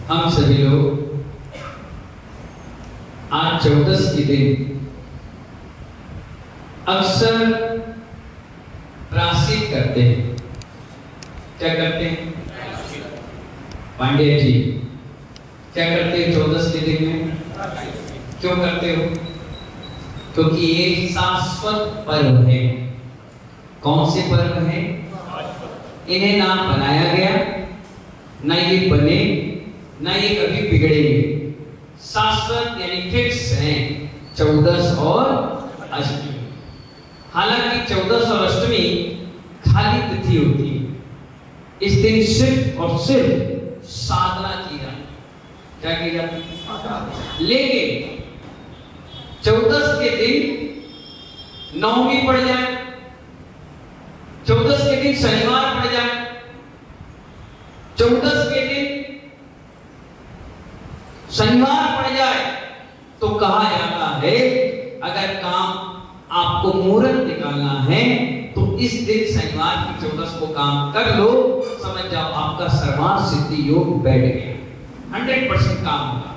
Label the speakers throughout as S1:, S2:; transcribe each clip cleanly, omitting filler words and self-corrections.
S1: हम सभी लोग आज 14 के दिन अक्सर प्रायश्चित करते हैं। क्या करते हैं पांडे जी? क्या करते हैं 14 के दिन में? क्यों करते हो? क्योंकि ये शाश्वत पर्व है। कौन से पर्व है? इन्हें ना बनाया गया, ना ये बने, ना ये कभी बिगड़ेंगे। शाश्वत यानी फिक्स है 14 और अष्टमी। हालांकि 14 और अष्टमी खाली तिथि होती है। इस दिन सिर्फ और सिर्फ साधना की जाती है। क्या की जाती है? लेकिन 14 के दिन नवमी पड़ जाए, 14 के दिन शनिवार पड़ जाए, 14 के दिन शनिवार पड़ जाए, तो कहा जाता है अगर काम आपको मुहूर्त निकालना है तो इस दिन शनिवार की 14 को काम कर लो, समझ जाओ आपका सर्वार्थ सिद्धि योग बैठ गया, 100% काम होगा।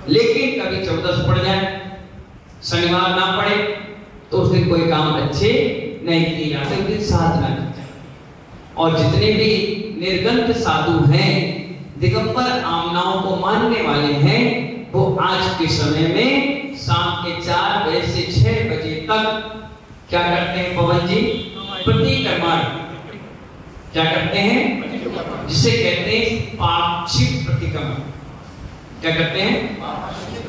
S1: लेकिन कभी 14 पड़ जाए, शनिवार ना पड़े, तो उस दिन कोई काम अच्छे नहीं किए जाते, उस दिन साधना की जाती। और जितने भी निर्गंत साधु हैं, दिगंबर आमनाओं को मानने वाले हैं, वो आज के समय में शाम के 4 बजे से 6 बजे तक क्या करते हैं पवन जी? प्रतिक्रमण। क्या करते हैं? जिसे कहते हैं पाक्षिक प्रतिक्रमण। क्या करते हैं?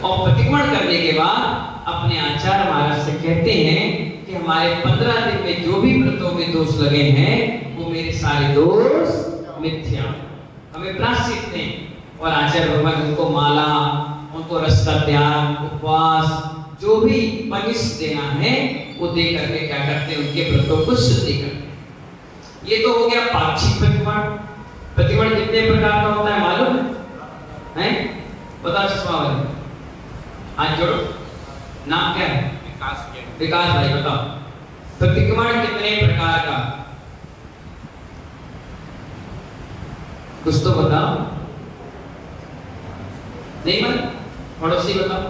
S1: और प्रतिक्रमण करने के बाद अपने आचार्य महाराज से कहते हैं कि हमारे 15 दिन में जो भी व्रतों में दोष लगे हैं वो मेरे सारे दोष मिथ्या, हमें प्रायश्चित दें। और आचार्य भगवान उनको माला, उनको रस का त्याग, उपवास, जो भी पनिश देना है वो दे करके क्या करते हैं? उनके व्रतों को शुद्धि करते हैं। ये तो हो गया पाक्षिक प्रतिक्रमण। प्रतिक्रमण कितने प्रकार का होता है मालूम है? बताओ चश्मा वाले, हाथ जोड़ो। नाम क्या है? विकास भाई बताओ, प्रतिक्रमण कितने प्रकार का? कुछ तो बताओ। नहीं मन पड़ोसी बताओ,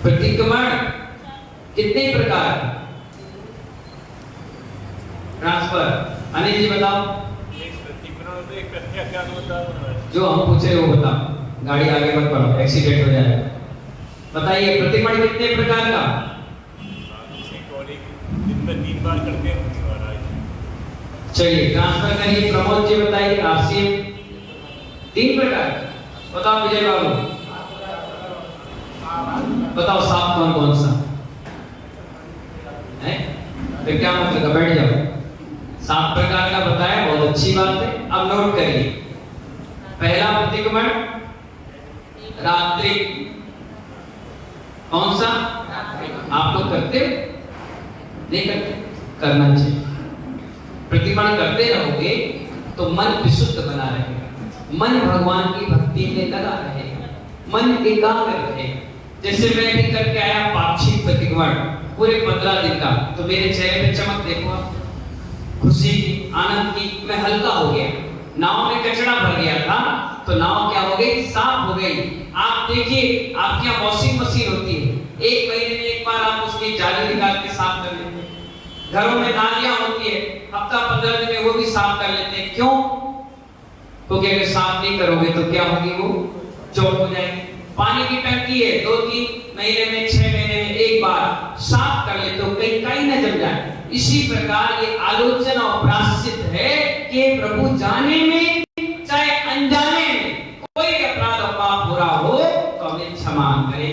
S1: प्रतिक्रमण कितने प्रकार? ट्रांसफर। अनिल जी बताओ। जो हम पूछे वो बताओ, गाड़ी आगे मत बढ़ाओ, एक्सीडेंट हो जाएगा। बताइए प्रतिक्रमण कितने प्रकार का? दिन में 3 बार करते हैं। चलिए ट्रांसफर करिए। प्रमोद जी बताइए। आसिफ 3 प्रकार। बताओ विजय बाबू, बताओ साफ कौन कौन सा है? फिर क्या मतलब? बैठ जाओ। 7 प्रकार का बताया, बहुत अच्छी बात है। अब नोट करिए। पहला प्रतिक्रमण रात्रि। कौन सा? आप लोग करते नहीं करते? करना चाहिए। प्रतिक्रमण करते रहोगे तो मन विशुद्ध बना रहेगा, मन भगवान की भक्ति में लगा रहेगा, मन एकाग्र रहेगा। जैसे मैं भी करके आया पाक्षिक प्रतिक्रमण पूरे 15 दिन का, तो मेरे चेहरे पे चमक देखो, खुशी की, आनंद की। मैं हल्का हो गया। नाव में कचरा भर गया था तो नाव क्या हो गई? साफ हो गई। आप देखिए, आपके यहाँ वॉशिंग मशीन होती है, 1 महीने में एक बार आप उसकी जाली निकाल के साफ कर लेते हैं। घरों में नालियां होती है, हफ्ता 15 दिन में वो भी साफ कर लेते हैं। क्यों? क्योंकि अगर साफ नहीं करोगे तो क्या होगी? वो चौक हो जाएगी। पानी की टंकी है, 2-3 महीने में, 6 महीने में एक बार साफ कर ले तो कहीं कहीं न जम जाए। इसी प्रकार ये आलोचना और प्रायश्चित है कि प्रभु जाने में चाहे अनजाने में कोई अपराध और पाप बुरा हो तो हमें क्षमा करे।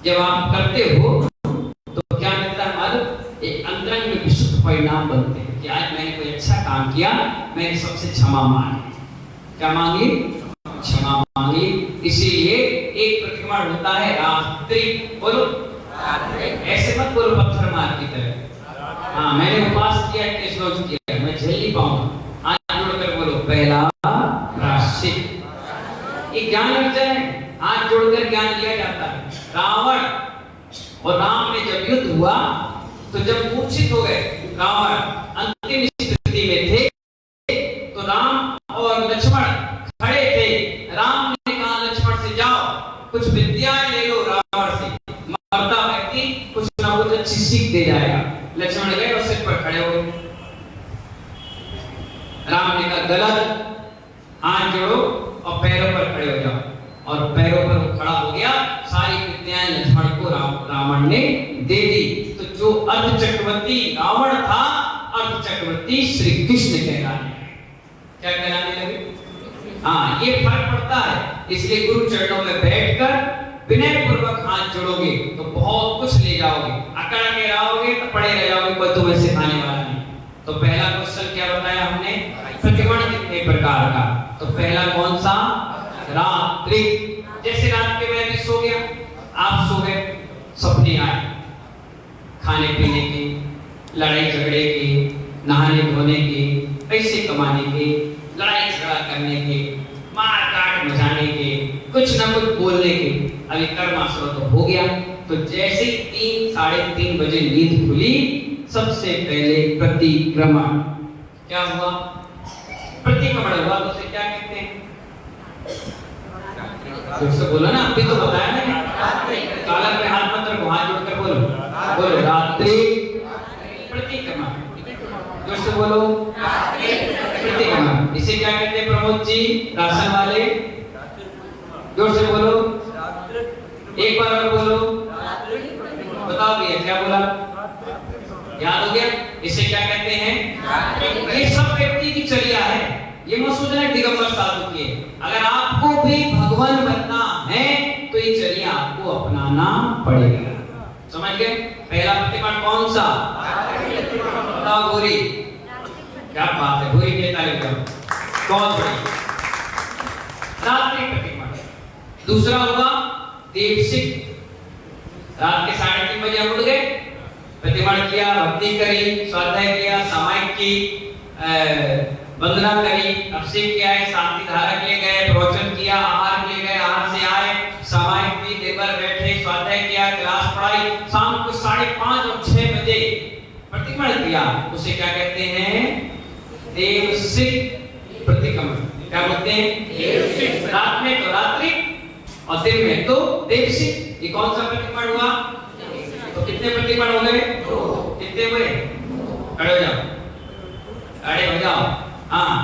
S1: जब आप करते हो तो क्या मिलता है मालूम? एक अंतरंग में विशुद्ध परिणाम बनते हैं कि आज मैंने कोई अच्छा काम किया, मैंने सबसे क्षमा मांगी। क्या मांगी? क्षमा मांगी। इसीलिए एक प्रतिक्रमण होता है रात्रि। बोलो ऐसे मत बोलो पत्थर मार की तरह। हाँ, मैंने उपवास किया, किस रोज किया, मैं झेल नहीं पाऊंगा। हाथ जोड़कर बोलो पहला प्रायश्चित। ये ज्ञान अर्जन है, हाथ जोड़कर ज्ञान लिया जाता है। रावण और राम में जब युद्ध हुआ तो जब मूर्छित हो गए रावण, अंतिम स्थिति में थे, तो राम और लक्ष्मण अच्छी सीख दे जाएगा। लक्ष्मण गए और सिर पर खड़े हो गए। राम ने कहा गलत, हाथ जोड़ो और पैरों पर खड़े हो जाओ। और पैरों पर वो खड़ा हो गया। सारी विद्याएं लक्ष्मण को रावण ने दे दी। तो जो अर्ध चक्रवर्ती रावण था, अर्ध चक्रवर्ती श्री कृष्ण कहलाने लगे। क्या कहलाने लगे? हाँ, ये फर्क पड़ता है। इसलिए गुरु चरणों में बैठकर विनय पूर्वक हाथ जोड़ोगे तो बहुत कुछ ले जाओगे। अकड़ के रहोगे तो पड़े रह जाओगे, कोई तुम्हें सिखाने वाला नहीं। तो पहला क्वेश्चन क्या बताया हमने? प्रतिमण कितने प्रकार का? तो पहला कौन सा? रात्रि। जैसे रात के मैं भी सो गया, आप सो गए, सपने आए खाने पीने के, लड़ाई झगड़े के, नहाने धोने के, पैसे कमाने के, लड़ाई झगड़ा करने के, मार काट मचाने के, कुछ ना कुछ बोलने के। अभी कर्माशय तो हो गया। तो जैसे 3 साढ़े 3 बजे नींद खुली, सबसे पहले प्रतिक्रमण। क्या हुआ? प्रतिक्रमण हुआ। तो उसे क्या कहते हैं? तो बोलो ना, अभी तो बताया मैंने। कालर में हाथ मत रखो, हाथ जोड़कर बोलो। बोलो रात्रि प्रतिक्रमण। जोर से बोलो प्रतिक्रमण। इसे क्या कहते हैं प्रमोद जी, राशन वाले? जोर से बोलो, एक बार और बोलो। बताओ भैया क्या बोला? याद हो गया? इसे क्या कहते हैं? ये सब व्यक्ति की चर्या है। ये मत सोचना दिगंबर साधु की है। अगर आपको भी भगवान बनना है तो ये चर्या आपको अपनाना पड़ेगा। समझ गए? पहला प्रतिक्रमण कौन सा? बताओ भूरी। क्या बात है, भूरी के तारीफ करो। कौन बड़ी? रात्रि प्रतिक्रमण। दूसरा हुआ देवसिक। रात के 3:30 बजे हम उठ गए, प्रतिक्रमण किया, भक्ति करी, स्वाध्याय किया, सामायिक की, वंदना करी, अभिषेक किया है, शांति धारा किए गए, प्रवचन किया, आहार किए गए, आहार से आए, सामायिक की, देर भर बैठे, स्वाध्याय किया, क्लास पढ़ाई, शाम को 5:30 और 6 बजे प्रतिक्रमण किया। उसे क्या कहते हैं? देवसिक प्रतिक्रमण। क्या बोलते हैं? देवसिक। रात में तो रात्रि और दिन में तो देवसिक। ये कौन सा प्रतिक्रमण हुआ? तो कितने प्रतिक्रमण हो गए? 2। कितने हुए? खड़े हो जाओ, खड़े हो जाओ। हाँ,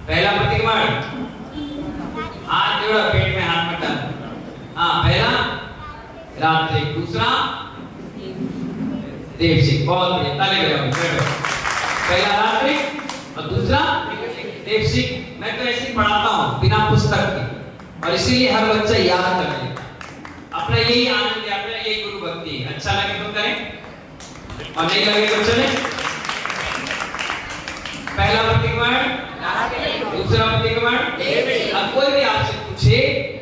S1: पहला प्रतिक्रमण, हाथ जोड़ो, पेट में हाथ मत डालो। हाँ, पहला रात्रि, दूसरा देवसिक। बहुत बढ़िया, ताली बजाओ। पहला रात्रि और दूसरा देवसिक। मैं तो ऐसे ही पढ़ाता हूँ बिना पुस्तक के, और इसीलिए हर बच्चा याद कर ले। अपना यही आनंद है, अपना यही गुरु भक्ति है। अच्छा लगे तो करें और नहीं लगे तो चले। पहला प्रतिक्रमण, दूसरा प्रतिक्रमण। अब कोई भी आपसे पूछे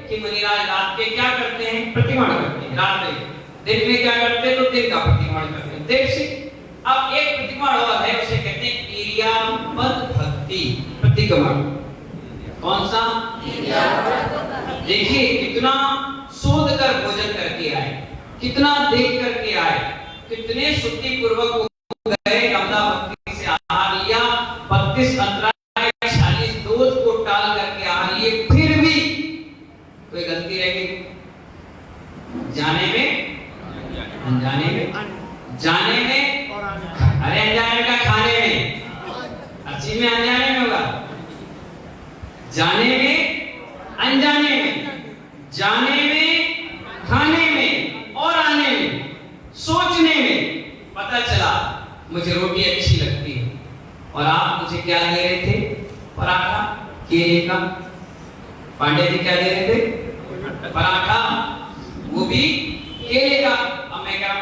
S1: कि मुनिराज रात के क्या करते हैं? प्रतिक्रमण करते हैं। रात में, दिन में क्या करते हैं? तो दिन का प्रतिक्रमण करते हैं, देवसिक। अब एक प्रतिक्रमण और है, उसे कहते हैं इरियापद भक्ति प्रतिक्रमण। कौन सा? देखिए कितना शोध कर भोजन करके आए, कितना देख करके आए, कितने शुद्धि पूर्वक गए, गंगा भक्ति से आहार लिया, 32 अंतराय 40 दोष को टाल करके आहार लिए, फिर भी कोई गलती रह गई? जाने में, अनजाने में, जाने में, अरे अनजाने का खाने में, अच्छी में अनजाने में होगा। जाने में, अनजाने में, जाने में, खाने में और आने में, सोचने में पता चला मुझे रोटी अच्छी लगती है और आप मुझे क्या दे रहे थे? पराठा, केले का। पांडे जी क्या दे रहे थे? पराठा, वो भी केले का। अब मैं क्या,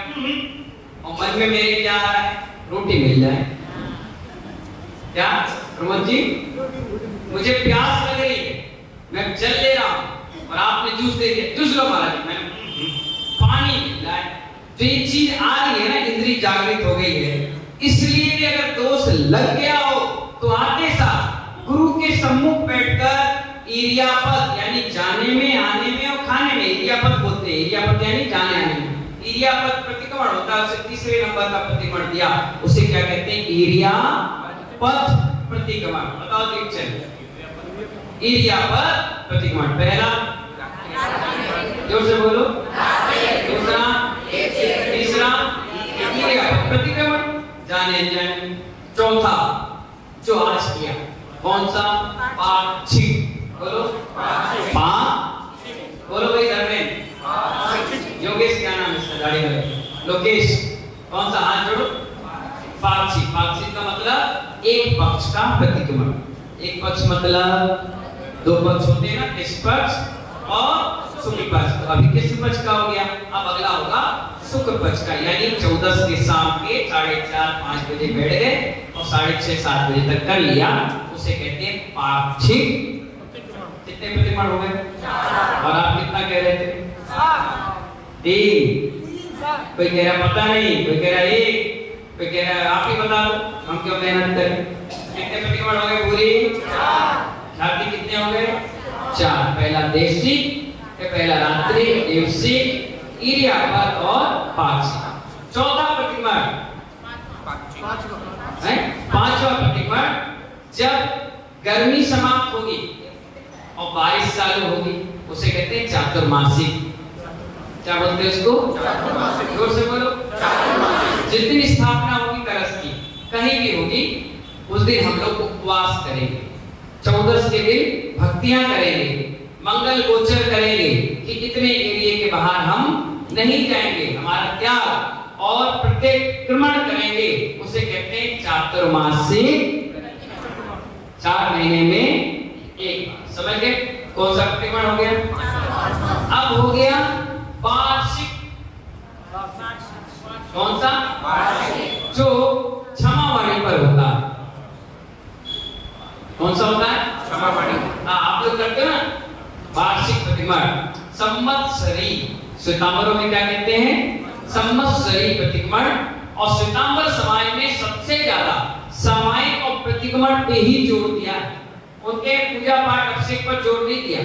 S1: और मन में मेरे क्या आ रहा है? रोटी मिल जाए। क्या प्रमोद जी? मुझे प्यास लग रही है, मैं जल ले रहा हूं और आपने जूस दे दिया, जूस लो महाराज। मैंने पानी मिल जाए। तो ये चीज आ रही है ना, इंद्री जागृत हो गई है। इसलिए भी अगर दोष लग गया हो तो आते साथ गुरु के सम्मुख बैठकर इरियापद यानी जाने में, आने में और खाने में, इरियापद बोलते हैं। इरियापद यानी जाने आने में। इरियापद प्रतिक्रमण होता है, उसे तीसरे नंबर का प्रतिक्रमण दिया, उसे क्या कहते हैं? इरियापद प्रतिक्रमण। बताओ दीपचंद, इरियापद प्रतिक्रमण। पहला, जोर से बोलो। दूसरा, तीसरा, प्रतिक्रमण जाने जाने। चौथा जो आज किया कौन सा? पाक्षिक। बोलो बोलो भाई धर्मेंद्र। योगेश क्या नाम है इसका? दाढ़ी वाले लोकेश। कौन सा? हाथ जोड़ो। पाक्षिक। पाक्षिक का मतलब एक पक्ष का प्रतिक्रमण। एक पक्ष मतलब दो पक्ष होते हैं ना, निष्पक्ष और शुक्ल पक्ष। तो अभी किस पक्ष का हो गया? अब अगला होगा शुक्ल पक्ष का, यानी 14 के शाम के 4:30-5 बजे बैठ गए और 6:30-7 बजे तक कर लिया, उसे कहते हैं पाक्षिक। कितने प्रतिक्रमण हो गए? और आप कितना कह रहे थे? 3। कोई कह रहा पता नहीं, कोई कह रहा 1, कोई कह रहा आप ही बता दो, हम क्यों मेहनत करें। कितने प्रतिक्रमण हो गए? पूरी 4। कितने हो गए? 4। पहला देशिक, पहला रात्रि, दिवसिक, इर्यापद और पाक्षिक। चौथा प्रतिक्रमण पांचवा प्रतिक्रमण जब गर्मी समाप्त होगी और बारिश चालू होगी, उसे कहते हैं चातुर्मासिक। क्या बोलते हैं उसको? जोर से बोलो। जिस दिन स्थापना होगी कलश की, कहीं भी होगी, उस दिन हम लोग उपवास करेंगे। 14 के दिन भक्तियां करेंगे, मंगल गोचर करेंगे कि इतने एरिया के बाहर हम नहीं जाएंगे, हमारा त्याग और प्रतिक्रमण करेंगे, उसे कहते हैं चातुर्मासिक। 4 महीने में एक बार। समझ गए? कौन सा प्रतिक्रमण हो गया? अब हो गया वार्षिक। कौन सा? जो क्षमावाणी पर होता है। कौन सा होता है? क्षमावाणी। आप लोग करते हो ना वार्षिक प्रतिक्रमण। संवत्सरी, श्वेतांबरों में क्या कहते हैं? संवत्सरी प्रतिक्रमण। और श्वेतांबर समाज में सबसे ज्यादा सामायिक और प्रतिक्रमण पे ही जोर दिया है। उनके पूजा पाठ अभिषेक पर जोर नहीं दिया,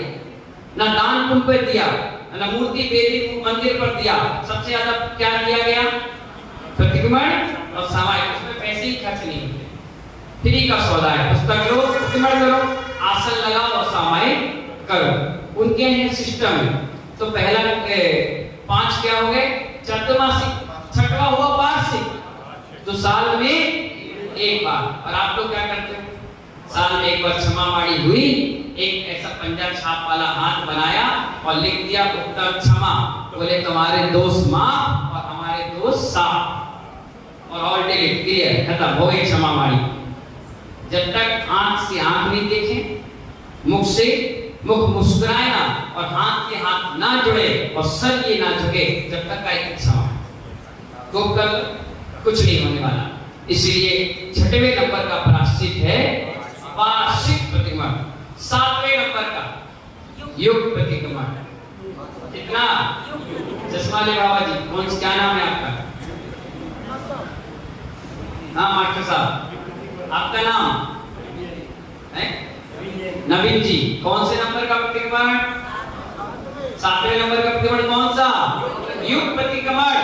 S1: ना दान पुण्य पर दिया, ना मूर्ति वेदी मंदिर पर दिया। सबसे ज्यादा क्या दिया गया? प्रतिक्रमण और सामायिक। उसमें पैसे ही खर्च नहीं होते, फ्री का सौदा है। पुस्तक लो, प्रतिक्रमण करो, आसन लगाओ और सामायिक करो। उनके यहाँ सिस्टम है। तो पहला 5 क्या हो गए? चातुर्मासिक। छठवा हुआ वार्षिक, जो साल में एक बार। और आप लोग क्या करते हो? साल में एक बार क्षमावाणी हुई, एक ऐसा पंजा छाप वाला हाथ बनाया और लिख दिया उत्तर क्षमा। बोले तुम्हारे दोष माफ और हमारे दोष साफ, और ऑल डिलीट, क्लियर, खत्म हो गई क्षमावाणी। जब तक आंख से आंख नहीं देखे, मुख से मुख मुस्कुराए ना और हाथ के हाथ ना जुड़े और सर ये ना झुके, जब तक का एक क्षमा तो कल कुछ नहीं होने वाला। इसलिए 6वें नंबर का प्रायश्चित है वार्षिक प्रतिक्रमण। 7वें नंबर का युग प्रतिक्रमण। कितना? चश्मा ले बाबा जी। कौन सा, क्या नाम है आपका? हाँ मास्टर साहब, आपका नाम है? नवीन जी। कौन से नंबर का प्रतिक्रमण? 7वें नंबर का प्रतिक्रमण कौन सा? युग प्रतिक्रमण।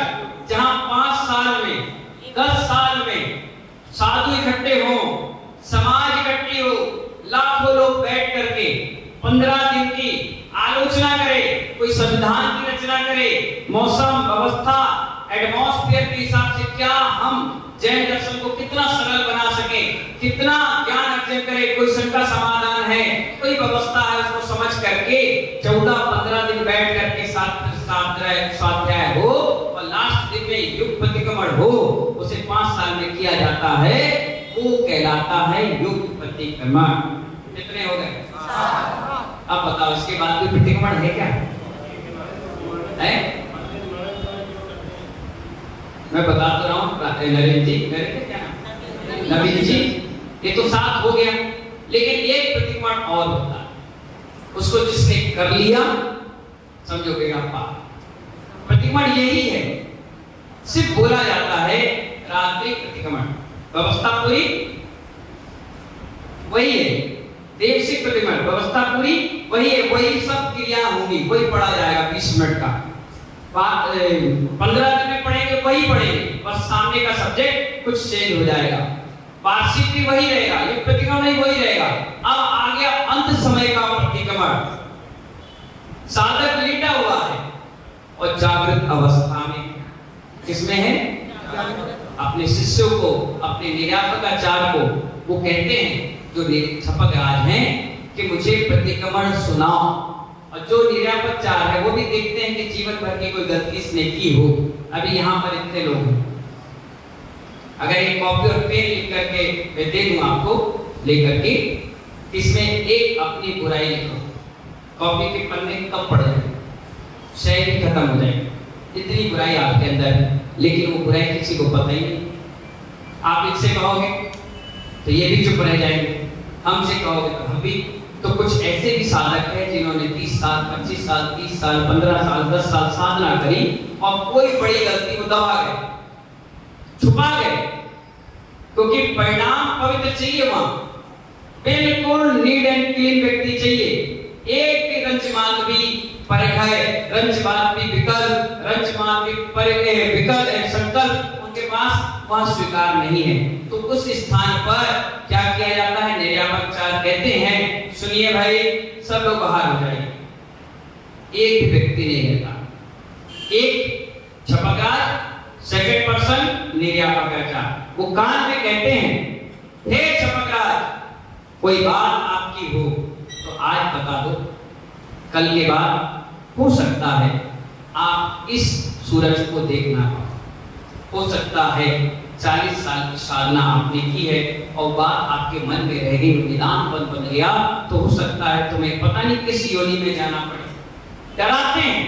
S1: जहां 5 साल में, 10 साल में साधु इकट्ठे हो, समाज इकट्ठी हो, लाखों लोग बैठ करके 15 दिन की आलोचना करे, कोई संविधान की रचना करे, मौसम व्यवस्था एटमॉस्फेयर के हिसाब से क्या हम जैन दर्शन को कितना सरल बना सके, कितना ज्ञान अर्जन करे, कोई शंका समाधान है, कोई व्यवस्था है, उसको समझ करके 14-15 दिन बैठ करके स्वाध्याय हो और लास्ट दिन में युग प्रतिक्रमण हो, उसे 5 साल में किया जाता है, वो कहलाता है युग प्रतिक्रमण। कितने हो गए? अब बताओ इसके बाद कोई प्रतिक्रमण है क्या? है? मैं बता तो रहा हूँ नरेंद्र जी, क्या नवीन जी, ये तो 7 हो गया, लेकिन एक प्रतिक्रमण और होता है, उसको जिसने कर लिया समझोगे आप। प्रतिक्रमण यही है, सिर्फ बोला जाता है रात्रि प्रतिक्रमण। व्यवस्था पूरी वही है। देवसिक प्रतिक्रमण व्यवस्था पूरी वही है, वही सब क्रिया होंगी, वही पढ़ा जाएगा 20 मिनट का। 15 दिन में पढ़ेंगे वही पढ़ेंगे, बस सामने का सब्जेक्ट कुछ चेंज हो जाएगा। वार्षिक भी वही रहेगा, युग प्रतिक्रमण भी वही रहेगा। अब आ गया अंत समय का प्रतिक्रमण। साधक लेटा हुआ है और जागृत अवस्था में, किसमें है? अपने शिष्यों को, अपने निर्यापकाचार्य को वो कहते हैं, जो छपकराज हैं, कि मुझे प्रतिक्रमण सुनाओ। और जो निर्यापकाचार्य है वो भी देखते हैं कि जीवन भर की कोई गलती इसने की हो। अभी यहाँ पर इतने लोग हैं, अगर एक कॉपी और पेन लिख करके मैं दे दूं आपको लेकर के, इसमें एक अपनी बुराई लिखो, कॉपी के पन्ने कब पड़ जाएंगे, शायरी खत्म हो जाएगी, इतनी बुराई आपके अंदर है, लेकिन वो बुराई किसी को पता ही नहीं। आप इससे कहोगे तो ये भी चुप रह जाएंगे, हमसे कहोगे तो हम भी। तो कुछ ऐसे भी साधक हैं जिन्होंने 30 साल, 25 साल, 30 साल, 15 साल, 10 साल साधना करी और कोई बड़ी गलती को दबा गए, छुपा गए, क्योंकि परिणाम पवित्र चाहिए वहां, बिल्कुल नीट एंड क्लीन व्यक्ति चाहिए। एक भी रंचमात भी परखाए, रंचमात भी रंचमात भी परखे विकल है संकल्प उनके पास वहां स्वीकार नहीं है। तो उस स्थान पर क्या किया जाता है, निर्यापकाचार्य कहते हैं, सुनिए भाई, सब लोग बाहर हो जाइए, एक भी व्यक्ति नहीं रहता। एक छपकराज, सेकंड पर्सन निर्यापकाचार्य, वो कान में कहते हैं, हे छपकराज, कोई बात आपकी हो तो आज बता दो, कल के बाद हो सकता है आप इस सूरज को देखना पाओ, हो सकता है 40 साल की साधना आपने की है और बात आपके मन में रह गई, निदान बन गया, तो हो सकता है तुम्हें पता नहीं किस योनि में जाना पड़े। डराते हैं,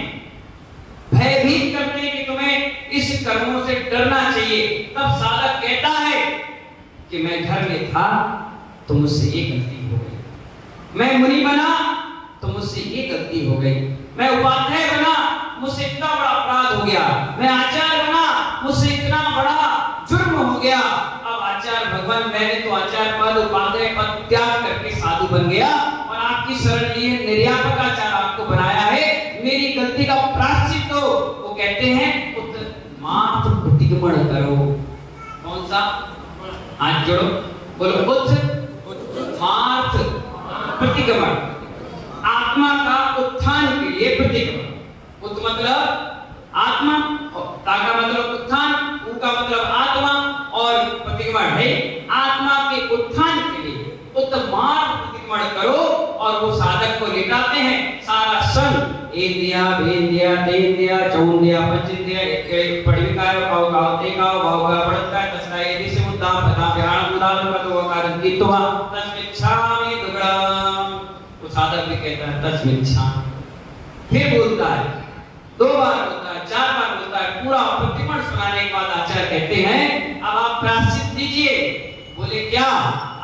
S1: भयभीत करते हैं कि तुम्हें इस कर्मों से डरना चाहिए। तब साधक कहता है कि मैं घर में था तो मुझसे ये गलती हो गई, मैं मुनि बना तो मुझसे ये गलती हो गई, मैं उपाध्याय बना मुझसे इतना बड़ा अपराध हो गया, मैं आचार्य बना मुझसे इतना बड़ा जुर्म हो गया। अब आचार्य भगवान, मैंने तो आचार्य पद, उपाध्याय पद त्याग करके साधु बन गया और आपकी शरण लिए निर्यापकाचार्य आपको बनाया है, मेरी गलती का प्रायश्चित दो। वो कहते हैं मात्र प्रतिक्रमण करो। कौन सा? हाथ जोड़ो, बोलो मार्थ प्रतिक्रमण, आत्मा का उत्थान के लिए प्रतिक्रमण। उत मतलब आत्मा, ता का मतलब उत्थान, उ का मतलब आत्मा और प्रतिक्रमण है आत्मा के उत्थान के लिए। उत्तमार्ग प्रतिक्रमण करो और वो साधक को लेटाते हैं। सारा सन इंद्रिया, भेंद्रिया, तेंद्रिया, चौंद्रिया, पंचेंद्रिया, पढ़विकाय, भावकावतेका, भावका, पढ़तका, तस्का यदि से मुद्दा पता ध्यान उदाहरण का तो कारण कित्वा तस्मिच्छामि दुग्धम। वो साधक भी कहता है तस्मिच्छामि, फिर बोलता है, 2 बार बोलता है, 4 बार बोलता है, पूरा प्रतिक्रमण सुनाने के बाद आचार्य कहते हैं अब आप प्रायश्चित दीजिए। बोले क्या?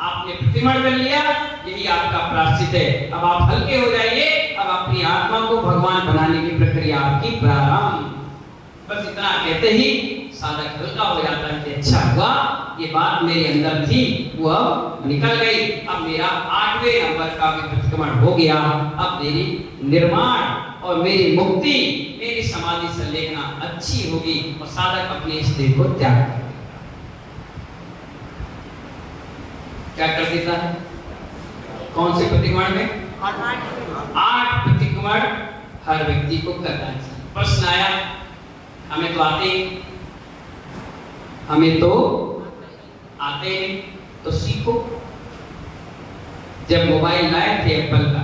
S1: आपने प्रतिक्रमण कर लिया, यही आपका प्रायश्चित है, अब आप हल्के हो जाइए, अब अपनी आत्मा को भगवान बनाने की प्रक्रिया आपकी प्रारंभ। बस इतना कहते ही साधक हल्का हो जाता है कि अच्छा हुआ, ये बात मेरे अंदर थी वो अब निकल गई, अब मेरा 8वें नंबर का भी प्रतिक्रमण हो गया, अब मेरी निर्माण और मेरी मुक्ति, मेरी समाधि संलेखना अच्छी होगी। और साधक अपने इस देह को त्याग कर क्या कर देता है? कौन से प्रतिक्रमण में? 8 प्रतिक्रमण हर व्यक्ति को करना चाहिए। प्रश्न आया, हमें तो आते हैं, तो सीखो। जब मोबाइल लाए थे एप्पल का,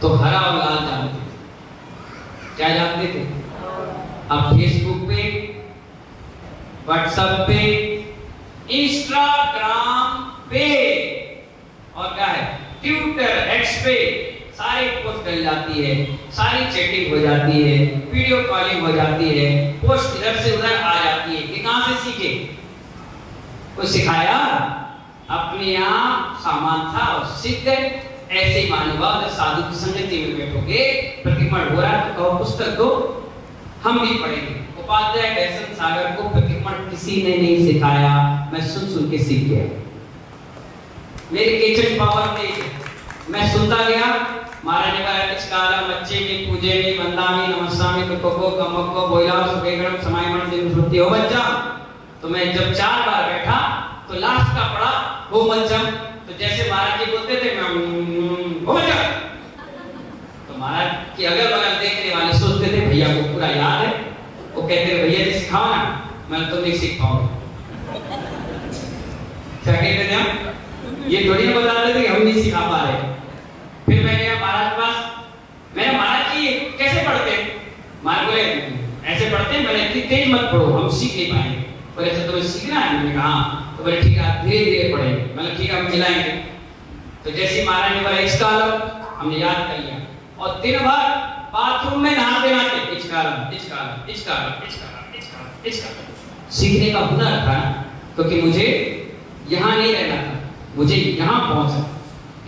S1: तो हरा और लाल जानते थे, क्या जानते थे? अब फेसबुक पे, व्हाट्सएप पे, इंस्टाग्राम पे और क्या है, ट्विटर, एक्स पे सारी पोस्ट कर जाती है, सारी चैटिंग हो जाती है, वीडियो कॉलिंग हो जाती है, पोस्ट इधर से उधर आ जाती है। कि कहां से सीखे? कोई सिखाया? अपने आप सामान था और सीख गए। ऐसे ही मानव साधु की संगति में बैठोगे, प्रतिक्रमण हो रहा है तो कहो पुस्तक दो, हम भी पढ़ेंगे। उपाध्याय दर्शन सागर को प्रतिक्रमण किसी ने नहीं सिखाया, मैं सुन के सीख गया। मेरे किचन पावर तेज है, मैं सुनता गया। महाराज ने कहा इचकाला बच्चे में पूजे में बंदा में नमस्सा में तो को कमक को बोला सुबेगरम समायमन दिन श्रुति हो बच्चा। तो मैं जब 4 बार बैठा तो लास्ट का पढ़ा हो बच्चा, तो जैसे महाराज जी बोलते थे मैं हो बच्चा, तो महाराज की अगल बगल देखने वाले सोचते थे भैया को पूरा याद है, वो कहते थे भैया जी सिखाओ ना। मैं तुम नहीं सीख पाओगे। क्या कहते थे हम? ये थोड़ी ना बता रहे थे कि हम नहीं सिखा पा रहे। फिर मैं गया महाराज के पास, मैंने महाराज जी कैसे पढ़ते? महाराज बोले ऐसे पढ़ते हैं, मैंने इतनी तेज मत पढ़ो, हम सीख नहीं पाएंगे। बोले ऐसा तुम्हें सीखना है? मैंने कहा हाँ। तो बोले ठीक है आप धीरे धीरे पढ़ेंगे। मैंने ठीक है हम मिलाएंगे। तो जैसे महाराज ने बोला इचकालम, हमने याद कर लिया और दिन भर बाथरूम में नहाते नहाते इचकालम इचकालम इचकालम इचकालम इचकालम इचकालम सीखने का हुनर था, क्योंकि मुझे यहाँ नहीं रहना था, मुझे यहाँ पहुंचा,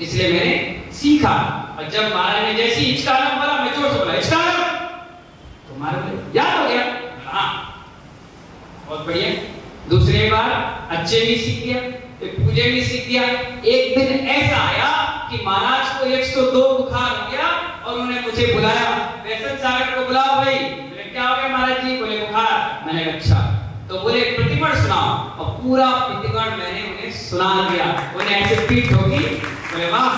S1: इसलिए मैंने सीखा। और जब महाराज ने जैसे इचकालम बोला, मैं जोर से बोला इचकालम, तो महाराज याद हो गया। हाँ बहुत बढ़िया। दूसरे बार अच्छे भी सीख गया, पूजे भी सीख गया। एक दिन ऐसा आया कि महाराज को 102 बुखार हो गया और उन्होंने मुझे बुलाया, वैष्णव सागर को बुलाओ भाई। बोले क्या हो गया महाराज जी? बोले बुखार। मैंने अच्छा, तो बोले प्रतिमण सुनाओ, और पूरा प्रतिमण मैंने उन्हें सुना दिया। उन्हें ऐसे पीठ होगी, बोले वाह,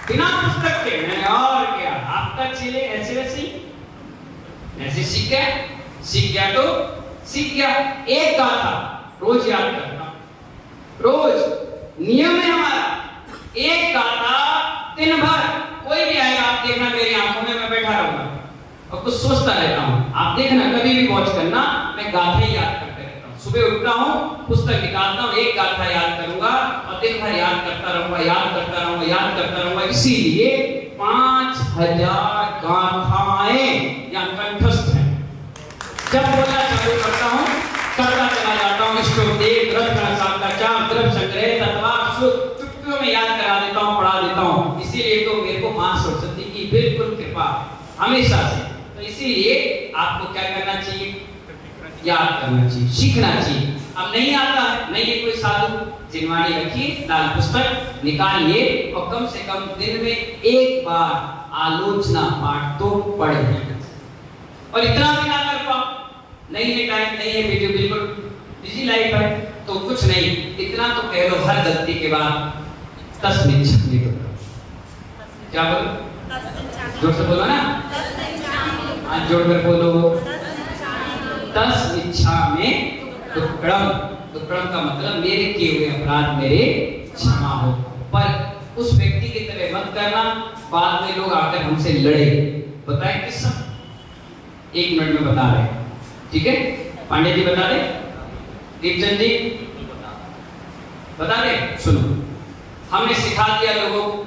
S1: बिना पुस्तक के। मैंने और क्या, आपका चेले ऐसे वैसे ऐसे सीख गया तो सीख गया। एक गाथा रोज याद करना, रोज नियम है हमारा। एक गाथा दिन भर, कोई भी आएगा आप देखना मेरी आंखों में मैं बैठा रहूंगा और कुछ सोचता रहता हूँ। आप देखना कभी भी वॉच करना, मैं गाथा ही याद करते रहता हूँ। सुबह उठता हूँ, पुस्तक निकालता हूँ, एक गाथा याद करूंगा और दिन भर याद करता रहूंगा, याद करता रहूंगा, याद करता रहूंगा। इसीलिए 5000 गाथाएं या कंठस्थ हैं। जब बोलना चालू करता हूँ, करता चला जाता हूँ। इष्टोपदेश, ग्रंथ शास्त्राचार, द्रव्य संग्रह, तत्वार, चुटकियों में याद करा देता हूँ, पढ़ा देता हूँ। इसीलिए तो मेरे को मां सरस्वती की बिल्कुल कृपा हमेशा से। तो इसीलिए आपको क्या करना चाहिए? याद करना चाहिए, सीखना चाहिए। अब नहीं आता है, नहीं है कोई साधु, जिनवाणी रखिए, लाल पुस्तक निकालिए और कम से कम दिन में एक बार आलोचना पाठ तो पढ़िए। और इतना भी ना कर पाओ, नहीं है टाइम, नहीं है वीडियो, बिल्कुल बिजी लाइफ है, तो कुछ नहीं, इतना तो कह लो हर गलती के बाद 10 मिनट। क्या बोलो? जोर से बोलो ना, हाथ जोड़कर बोलो। 10 इच्छा में दुक्कड़म। दुक्कड़म का मतलब मेरे किए हुए अपराध मेरे क्षमा हो। पर उस व्यक्ति की तरह मत करना, बाद में लोग आकर हमसे लड़े। बताए किस्सा, 1 मिनट में बता रहे, ठीक है? पांडे जी बता दे, दीपचंद जी बता दे। सुनो, हमने सिखा दिया लोगों को,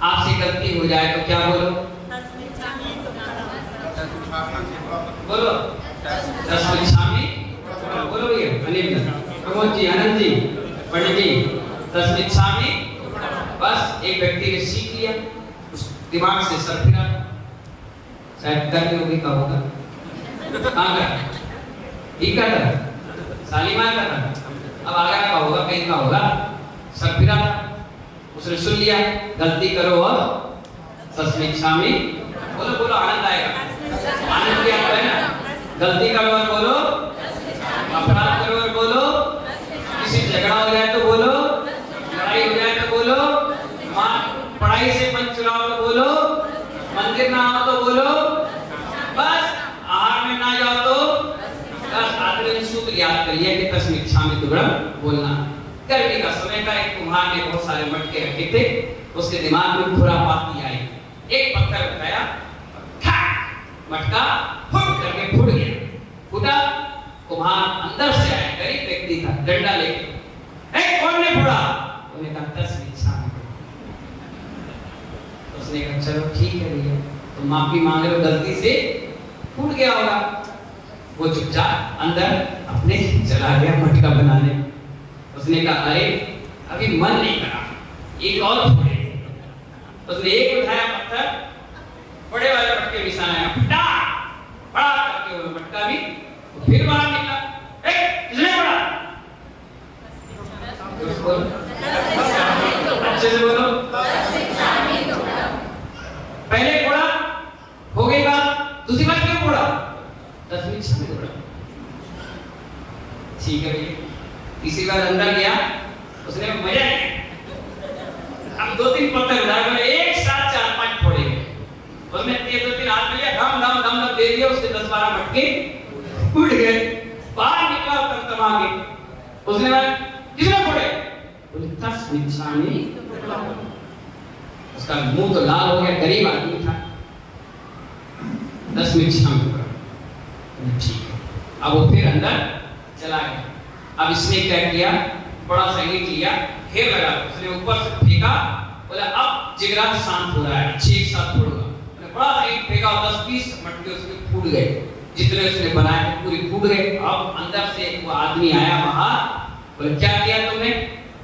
S1: आपसे गलती हो जाए तो क्या बोलो? बोलो 10 इच्छा में। बोलो ये अनिल, प्रमोद जी, आनंद जी, पंडित जी, 10 इच्छा में। बस एक व्यक्ति ने सीख लिया, उस दिमाग से सर फिरा, शायद करनी होगी, कब होगा? कहाँ का? ठीक है था, शालीमार का था, अब आगे का होगा, कहीं का होगा। सर फिरा, उसने सुन लिया, गलती करो और 10 इच्छा में। बोलो बोलो, आनंद आएगा। आनंद क्या है ना, गलती करो और बोलो, अपराध करो और बोलो, किसी झगड़ा हो जाए तो बोलो, लड़ाई हो जाए तो बोलो, पढ़ाई से मन चुराओ तो बोलो, मंदिर ना आओ तो बोलो, बस आहार में ना जाओ तो बस। आखिरी सूत्र याद करिए कि 10 इच्छा में दुर्गम बोलना। गर्मी का समय था, एक कुम्हार ने बहुत सारे मटके रखे थे, उसके दिमाग में खुरापाती आई। एक पत्थर उठाया, मटका फुट करके फूट गया। फूटा, कुम्हार अंदर से आया, गरीब व्यक्ति था, डंडा लेके, कौन ने फोड़ा? उन्होंने कहा 10 इच्छा में। उसने कहा चलो ठीक है भैया, तो माफी मांग लो, गलती से फूट गया होगा। वो चुपचाप अंदर अपने चला गया मटका बनाने। उसने कहा अरे अभी मन नहीं करा, एक और फोड़े। उसने एक उठाया पत्थर, बड़े वाले मटके में निशाना फटा, बड़ा करके वो मटका भी फिर बाहर निकला। किसने फोड़ा? अच्छे से बोलो। पहले फोड़ा, हो गई बात, दूसरी बार क्यों फोड़ा? 10 इच्छा में फोड़ा। ठीक है भैया, तीसरी बार अंदर गया, उसने मजा नहीं। अब 2-3 पत्थर उठाए, एक साथ 4-5 फोड़े। उसने 2-3 हाथ में लिया, धम धम धम धम दे दिया, उसके 10-12 मटके उड़ गए। बाहर आगे। उसने बोला किसने फोड़े? बोले तस्मिच्छामि। उसका मुंह तो लाल हो गया, गरीब आदमी था। तस्मिच्छामि, ठीक है। अब वो फिर अंदर चला गया। अब इसने क्या किया, बड़ा सा ईंट लिया, ढेर लगा, उसने ऊपर से फेंका, बोला अब जिगरा शांत हो रहा है, अच्छे एक साथ फोड़ूंगा। बड़ा सा ईंट फेंका, 10-20 मटके उसके फूट गए, जितने उसने बनाए थे पूरे फूट गए। अब अंदर से वो आदमी आया बाहर, बोला क्या किया तुमने?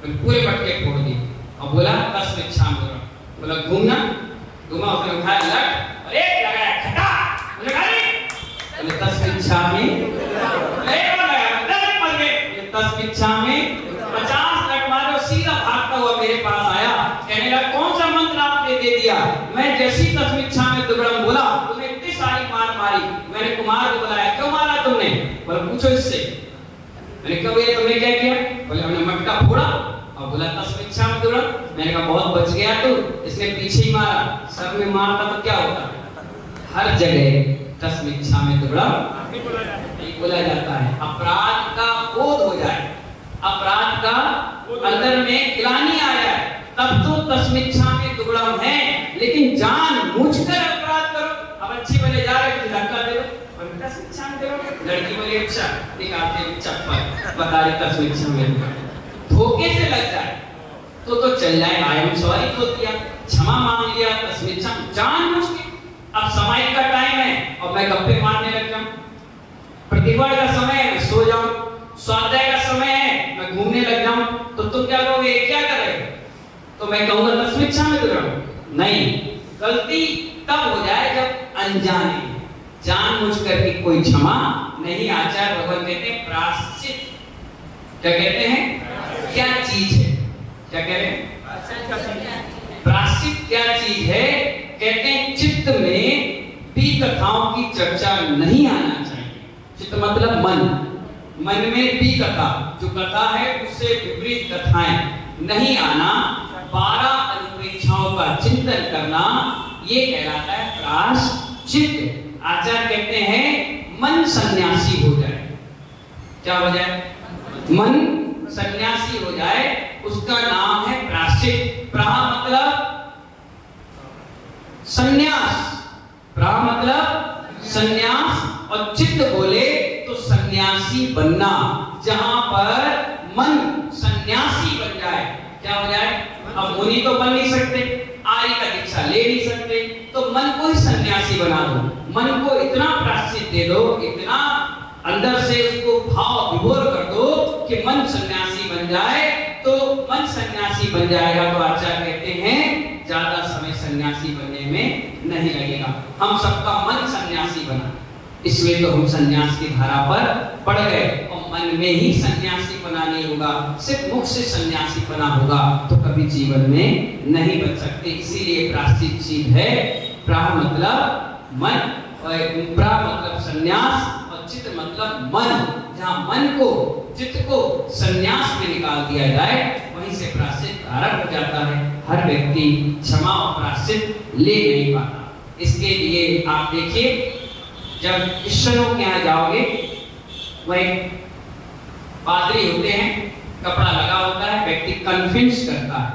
S1: पूरे मटके फोड़ दिए। अब बोला तस्मिच्छामि, बोला घूमना, घुमा, उसने उठाया लट और एक लगाया खटा, बोले तस्मिच्छामि, तस्मिच्छामि, 50 लट मारे, सीधा भागता हुआ मेरे पास आया, कहने लगा कौन सा मंत्र आपने दे दिया? मैं जैसी तस्मिच्छामि दुग्धम बोला, उसने इतनी सारी मार मारी। मैंने कुमार को बुलाया, क्यों मारा तुमने? बोला पूछो इससे। मैंने कहा भैया तुमने क्या किया? बोले हमने मटका फोड़ा और बोला तस्मिच्छामि दुग्धम। मैंने कहा बहुत बच गया तू, इसने पीछे ही मारा, सर में मारता तो क्या होता? हर जगह तस्मिच्छामि दुग्धम बोला जाता है। अपराध का बोध हो जाए, अपराध का अंदर में गिलानी आ जाए, तब तो तस्मिच्छामि दुग्धम है। लेकिन जानबूझकर अपराध करो, अब अच्छी बने जा रहे हो धक्का दे दो, तस्मिच्छामि दुग्धम। लड़की बोली अच्छा, निकालते चप्पल, बता रहे तस्मिच्छामि दुग्धम। धोखे से लग जाए तो चल जाए, आई एम सॉरी तो दिया, क्षमा मांग लिया, तस्मिच्छामि, जानबूझ के। अब समय का टाइम है और मैं गप्पे मारने लग जाऊं, प्रतिवाद का समय है मैं सो जाऊं, स्वाध्याय का समय है मैं घूमने लग जाऊं, तो तुम क्या कहोगे, क्या कर रहे हो? तो मैं कहूंगा तस्मिच्छामि दुग्धम। नहीं, गलती तब हो जाए जब अनजाने, जानबूझकर भी कोई क्षमा नहीं। आचार्य भगवान कहते हैं प्रायश्चित। क्या कहते हैं? क्या चीज है? क्या कह रहे हैं? प्रायश्चित क्या चीज है? कहते हैं चित्त में भी कथाओं की चर्चा नहीं आना चाहिए। चित्त मतलब मन, मन में भी कथा, जो कथा है उससे विपरीत कथाएं नहीं आना, 12 अनुप्रेक्षाओं का चिंतन करना, ये कहलाता है प्रायश्चित। आचार्य कहते हैं मन सन्यासी हो जाए। क्या हो जाए? मन सन्यासी हो जाए, उसका नाम है प्रायश्चित। प्राह मतलब सन्यास, प्राह मतलब सन्यास, और चित्त बोले तो सन्यासी बनना, जहां पर मन सन्यासी बन जाए। क्या हो जाए? अब मुनि तो बन नहीं सकते, आर्य का दीक्षा ले नहीं सकते, तो मन को ही सन्यासी बना दो, मन को इतना प्रायश्चित दे दो, इतना अंदर से उसको भाव विभोर कर दो कि मन सन्यासी बन जाए। तो मन सन्यासी बन जाएगा तो आचार्य कहते हैं ज्यादा समय सन्यासी बनने में नहीं लगेगा। हम सबका मन सन्यासी बना, इसलिए तो हम सन्यास की धारा पर पड़ गए, और मन में ही सन्यासी बना नहीं होगा, सिर्फ मुख से सन्यासी बना होगा तो कभी जीवन में नहीं बच सकते। इसीलिए प्रायश्चित चीज है। प्राह मतलब मन, और प्राह मतलब सन्यास, और चित्त मतलब मन। जहाँ मन को, चित्त को सन्यास में निकाल दिया जाए, वहीं से प्रायश्चित प्रारंभ हो जाता है। हर व्यक्ति क्षमा और प्रायश्चित ले नहीं पाता। इसके लिए आप देखिए, जब क्रिश्चियनों के यहाँ जाओगे, वह पादरी होते हैं, कपड़ा लगा होता है, व्यक्ति कन्विंस करता है,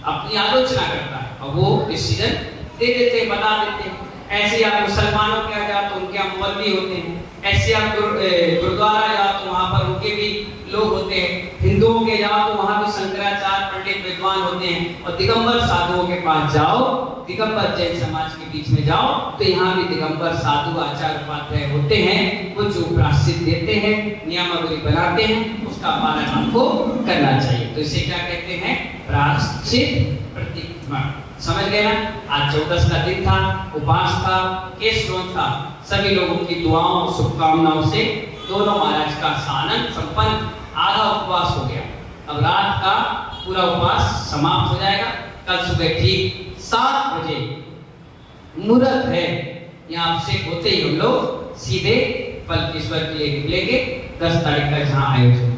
S1: अपनी आलोचना करता है, और वो डिसीजन दे देते हैं, बता देते हैं। ऐसे आप मुसलमानों के यहाँ जाओ तो उनके यहाँ मौलवी होते हैं, ऐसे आप गुरुद्वारा जाओ तो वहाँ पर उनके भी लोग होते हैं, हिंदुओं के जाओ तो वहाँ भी शंकराचार्य पंडित विद्वान होते हैं, और दिगंबर साधुओं के पास जाओ, दिगंबर जैन समाज के बीच में जाओ तो यहाँ भी दिगंबर साधु आचार्य उपाध्याय होते हैं। वो जो प्रायश्चित देते हैं, नियमावली बनाते हैं, उसका पालन आपको करना चाहिए। तो इसे क्या कहते हैं? प्रायश्चित प्रतिक्रमण। समझ गए ना? आज 14 का दिन था, उपवास था, केस रोज था, सभी लोगों की दुआओं शुभकामनाओं से दोनों महाराज का सानंद संपन्न, आधा उपवास हो गया। अब रात का पूरा उपवास समाप्त हो जाएगा। कल सुबह ठीक 7 बजे मुहूर्त है, यहाँ से होते ही हम लोग सीधे फलकेश्वर के लिए निकलेंगे। 10 तारीख तक यहाँ आयोजन